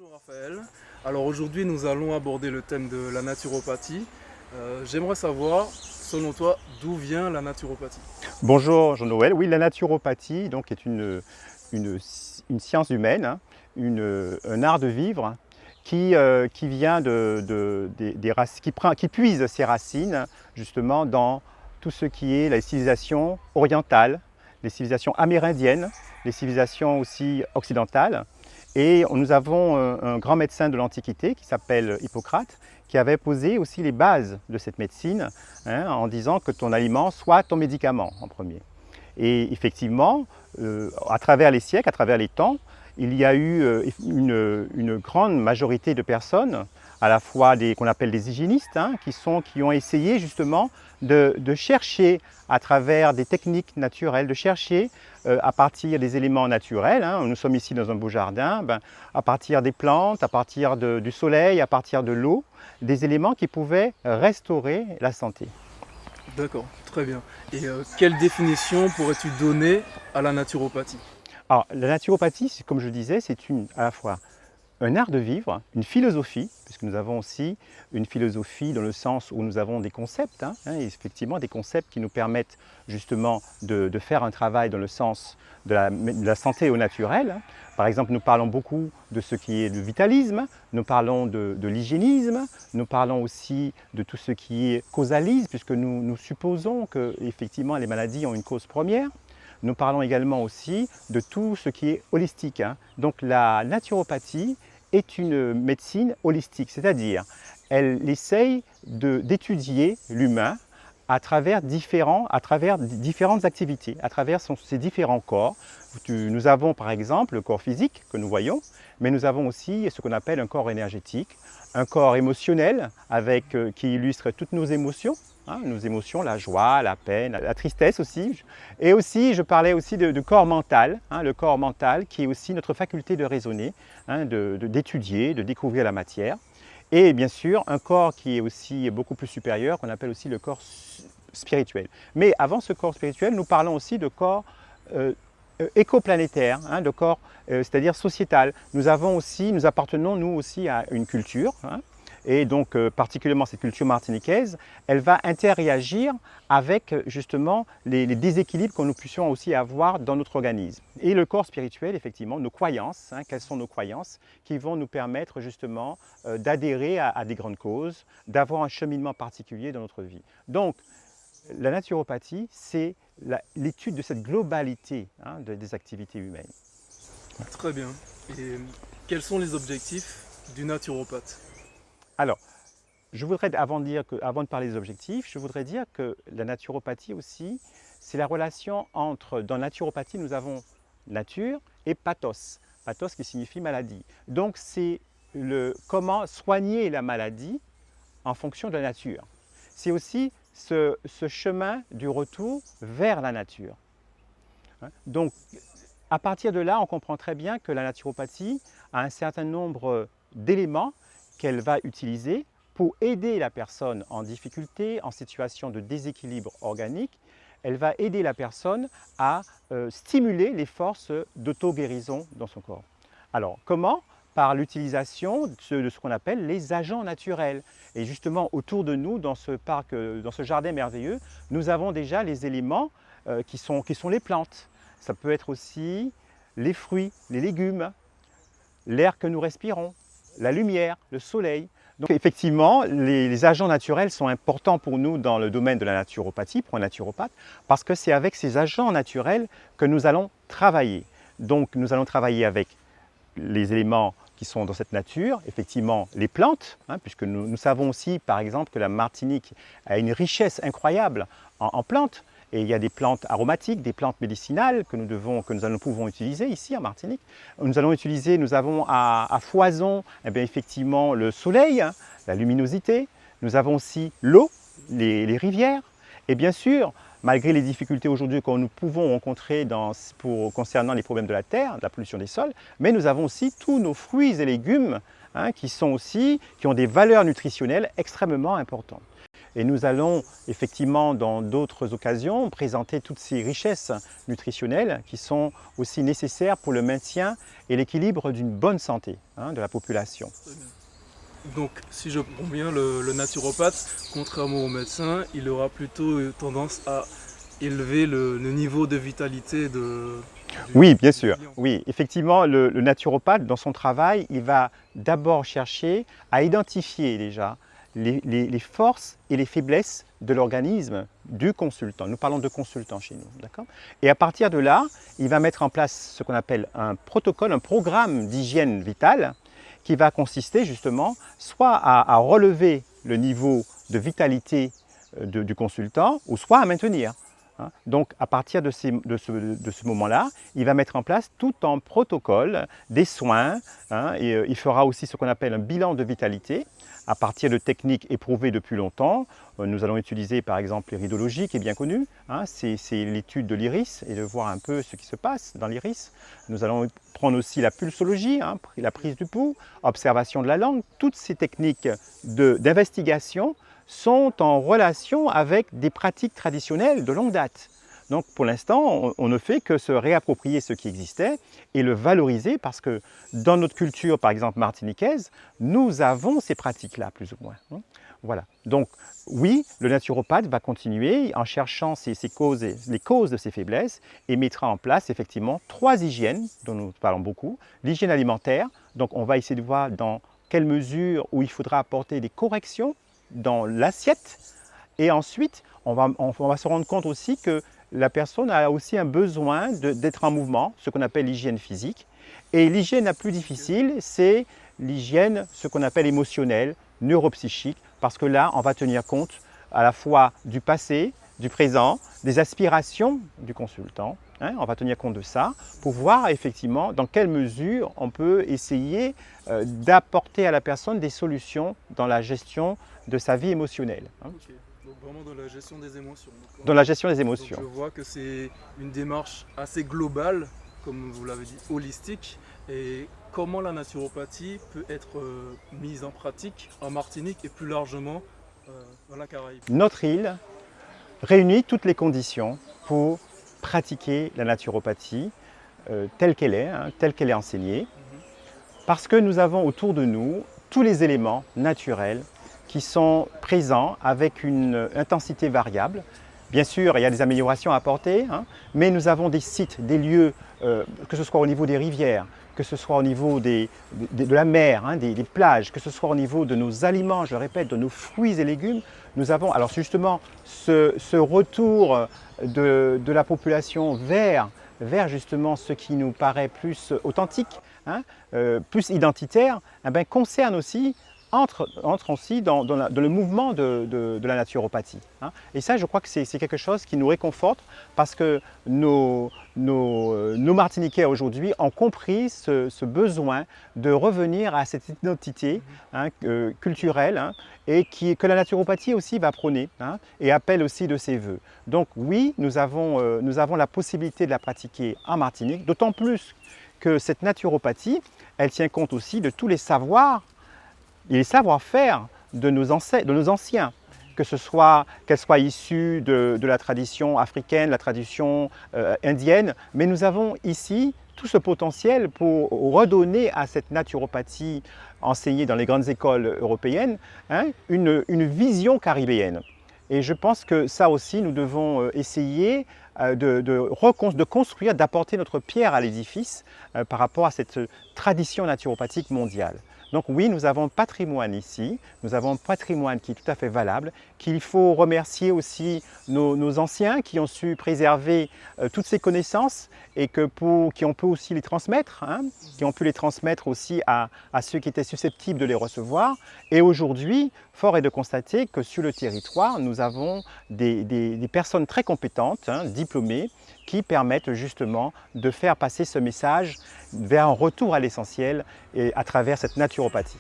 Bonjour Raphaël. Alors aujourd'hui nous allons aborder le thème de la naturopathie. J'aimerais savoir, selon toi, d'où vient la naturopathie? Bonjour Jean-Noël. Oui, la naturopathie donc, est une science humaine, hein, un art de vivre qui vient qui puise ses racines justement dans tout ce qui est la civilisation orientale, les civilisations amérindiennes, les civilisations aussi occidentales. Et nous avons un grand médecin de l'Antiquité qui s'appelle Hippocrate, qui avait posé aussi les bases de cette médecine, hein, en disant que ton aliment soit ton médicament en premier. Et effectivement, à travers les siècles, à travers les temps, il y a eu une grande majorité de personnes, à la fois qu'on appelle des hygiénistes, hein, qui ont essayé justement de chercher à travers des techniques naturelles, de chercher à partir des éléments naturels, hein, nous sommes ici dans un beau jardin, à partir des plantes, à partir du soleil, à partir de l'eau, des éléments qui pouvaient restaurer la santé. D'accord, très bien. Et quelle définition pourrais-tu donner à la naturopathie? Alors, la naturopathie, comme je disais, c'est à la fois un art de vivre, une philosophie, puisque nous avons aussi une philosophie dans le sens où nous avons des concepts, et effectivement des concepts qui nous permettent justement de faire un travail dans le sens de la santé au naturel. Par exemple, nous parlons beaucoup de ce qui est le vitalisme, nous parlons de l'hygiénisme, nous parlons aussi de tout ce qui est causalisme, puisque nous supposons que effectivement les maladies ont une cause première. Nous parlons également aussi de tout ce qui est holistique. Donc la naturopathie est une médecine holistique, c'est-à-dire elle essaye d'étudier l'humain à travers différentes activités, à travers ses différents corps. Nous avons par exemple le corps physique que nous voyons, mais nous avons aussi ce qu'on appelle un corps énergétique, un corps émotionnel qui illustre toutes nos émotions. Nos émotions, la joie, la peine, la tristesse aussi. Et aussi, je parlais aussi de corps mental, le corps mental qui est aussi notre faculté de raisonner, d'étudier, de découvrir la matière. Et bien sûr, un corps qui est aussi beaucoup plus supérieur, qu'on appelle aussi le corps spirituel. Mais avant ce corps spirituel, nous parlons aussi de corps écoplanétaire, de corps, c'est-à-dire sociétal. Nous appartenons nous aussi à une culture, et donc particulièrement cette culture martiniquaise, elle va interréagir avec justement les déséquilibres que nous puissions aussi avoir dans notre organisme. Et le corps spirituel, effectivement, nos croyances, quelles sont nos croyances qui vont nous permettre justement d'adhérer à des grandes causes, d'avoir un cheminement particulier dans notre vie. Donc, la naturopathie, c'est l'étude de cette globalité des activités humaines. Très bien. Et quels sont les objectifs du naturopathe? Alors, je voudrais, avant de parler des objectifs, je voudrais dire que la naturopathie aussi, c'est la relation entre, dans la naturopathie, nous avons nature et pathos. Pathos qui signifie maladie. Donc, c'est comment soigner la maladie en fonction de la nature. C'est aussi ce chemin du retour vers la nature. Donc, à partir de là, on comprend très bien que la naturopathie a un certain nombre d'éléments qu'elle va utiliser pour aider la personne en difficulté, en situation de déséquilibre organique. Elle va aider la personne à stimuler les forces d'auto-guérison dans son corps. Alors, comment? Par l'utilisation de ce qu'on appelle les agents naturels. Et justement, autour de nous, dans ce parc, dans ce jardin merveilleux, nous avons déjà les éléments qui sont les plantes. Ça peut être aussi les fruits, les légumes, l'air que nous respirons, la lumière, le soleil. Donc effectivement, les agents naturels sont importants pour nous dans le domaine de la naturopathie, pour un naturopathe, parce que c'est avec ces agents naturels que nous allons travailler. Donc nous allons travailler avec les éléments qui sont dans cette nature, effectivement les plantes, puisque nous savons aussi par exemple que la Martinique a une richesse incroyable en plantes. Et il y a des plantes aromatiques, des plantes médicinales que nous pouvons utiliser ici en Martinique. Nous avons à foison effectivement le soleil, la luminosité. Nous avons aussi l'eau, les rivières. Et bien sûr, malgré les difficultés aujourd'hui que nous pouvons rencontrer concernant les problèmes de la terre, de la pollution des sols, mais nous avons aussi tous nos fruits et légumes qui ont des valeurs nutritionnelles extrêmement importantes. Et nous allons effectivement dans d'autres occasions présenter toutes ces richesses nutritionnelles qui sont aussi nécessaires pour le maintien et l'équilibre d'une bonne santé de la population. Très bien. Donc, si je comprends bien, le naturopathe, contrairement au médecin, il aura plutôt tendance à élever le niveau de vitalité Oui, bien du sûr. client. Oui, effectivement, le naturopathe, dans son travail, il va d'abord chercher à identifier déjà les forces et les faiblesses de l'organisme du consultant. Nous parlons de consultant chez nous, d'accord? Et à partir de là, il va mettre en place ce qu'on appelle un protocole, un programme d'hygiène vitale qui va consister justement soit à relever le niveau de vitalité du consultant ou soit à maintenir. Donc, à partir de ce moment-là, il va mettre en place tout un protocole des soins et il fera aussi ce qu'on appelle un bilan de vitalité à partir de techniques éprouvées depuis longtemps. Nous allons utiliser par exemple l'iridologie qui est bien connue, c'est l'étude de l'iris et de voir un peu ce qui se passe dans l'iris. Nous allons prendre aussi la pulsologie, la prise du pouls, observation de la langue. Toutes ces techniques d'investigation sont en relation avec des pratiques traditionnelles de longue date. Donc pour l'instant, on ne fait que se réapproprier ce qui existait et le valoriser parce que dans notre culture, par exemple martiniquaise, nous avons ces pratiques-là plus ou moins. Voilà. Donc oui, le naturopathe va continuer en cherchant les causes de ces faiblesses et mettra en place effectivement 3 hygiènes dont nous parlons beaucoup. L'hygiène alimentaire, donc on va essayer de voir dans quelle mesure où il faudra apporter des corrections dans l'assiette et ensuite on va se rendre compte aussi que la personne a aussi un besoin d'être en mouvement, ce qu'on appelle l'hygiène physique. Et l'hygiène la plus difficile, c'est l'hygiène, ce qu'on appelle émotionnelle, neuropsychique, parce que là, on va tenir compte à la fois du passé, du présent, des aspirations du consultant. On va tenir compte de ça pour voir effectivement dans quelle mesure on peut essayer d'apporter à la personne des solutions dans la gestion de sa vie émotionnelle. Ok. Donc vraiment dans la gestion des émotions. Dans la gestion des émotions. Donc je vois que c'est une démarche assez globale, comme vous l'avez dit, holistique. Et comment la naturopathie peut être mise en pratique en Martinique et plus largement dans la Caraïbe? Notre île réunit toutes les conditions pour pratiquer la naturopathie telle qu'elle est enseignée, parce que nous avons autour de nous tous les éléments naturels qui sont présents avec une intensité variable. Bien sûr, il y a des améliorations à apporter, mais nous avons des sites, des lieux, que ce soit au niveau des rivières, que ce soit au niveau de la mer, des plages, que ce soit au niveau de nos aliments, je le répète, de nos fruits et légumes. Nous avons alors justement ce retour de la population vers justement ce qui nous paraît plus authentique, plus identitaire, concerne aussi entre aussi dans le mouvement de la naturopathie. Et ça, je crois que c'est quelque chose qui nous réconforte parce que nos Martiniquais aujourd'hui ont compris ce besoin de revenir à cette identité culturelle et que la naturopathie aussi va prôner et appelle aussi de ses voeux. Donc oui, nous avons la possibilité de la pratiquer en Martinique, d'autant plus que cette naturopathie, elle tient compte aussi de tous les savoirs et les savoir-faire de nos anciens, qu'elle soit issue de la tradition africaine, la tradition indienne, mais nous avons ici tout ce potentiel pour redonner à cette naturopathie enseignée dans les grandes écoles européennes une vision caribéenne. Et je pense que ça aussi, nous devons essayer de construire, d'apporter notre pierre à l'édifice par rapport à cette tradition naturopathique mondiale. Donc oui, nous avons un patrimoine ici, nous avons un patrimoine qui est tout à fait valable, qu'il faut remercier aussi nos anciens qui ont su préserver toutes ces connaissances et qui ont pu aussi les transmettre, qui ont pu les transmettre aussi à ceux qui étaient susceptibles de les recevoir. Et aujourd'hui, fort est de constater que sur le territoire, nous avons des personnes très compétentes, diplômées, qui permettent justement de faire passer ce message vers un retour à l'essentiel et à travers cette naturopathie.